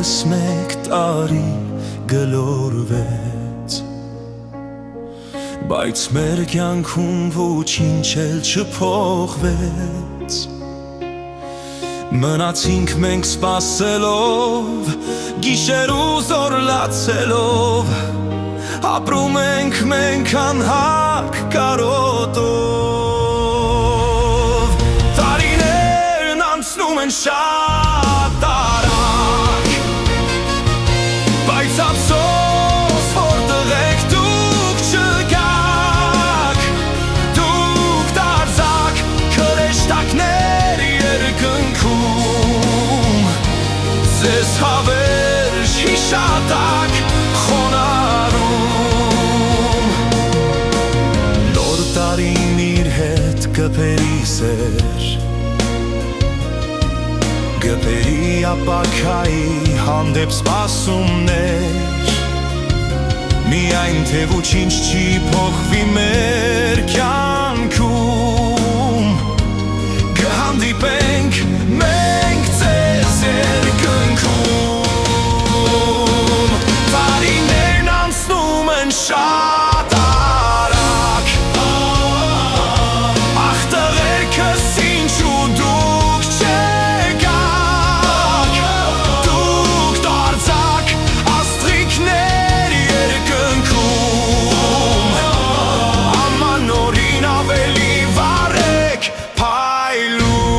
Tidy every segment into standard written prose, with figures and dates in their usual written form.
եվս մեկ տարի գլորվեց, բայց մեր կյանքում ոչինչ էլ չփոխվեց։ Մնացինք մենք սպասելով, գիշեր ու զոր լացելով, ապրում ենք մենք անհակ կարոտով։ Տարիներն անցնում են շատ արագ, բայց ափսոս որտեղ եք դուք չգաք, դուք դարձաք քրեշտակներ երկնքում, ձեզ հավերժ հիշատակ խոնարհում։ Նոր տարին իր հետ կբերի սեր, գբերի ապակայի հանդեպ սպասումներ, միայն թե ոչինչ չի փոխվի մեր կյանքում, կհանդիպենք մենք ձեզ երկնքում։ Տարիներն անցնում են շատ արագ, ախ տղերքս ինչու դուք չեկաք, դուք դարձաք աստղիկներ երկնքում, ամանորին ավելի վարեք փայլում։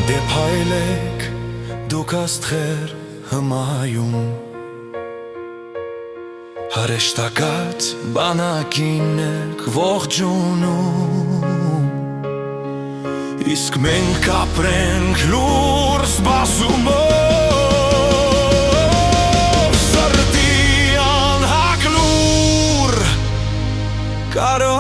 Դե փայլեք դուք աստղեր հմայում, հրեշտակած բանակին եք ողջունում, իսկ մենք կապրենք լուր սպասումով, սրտի անհակ լուր կարո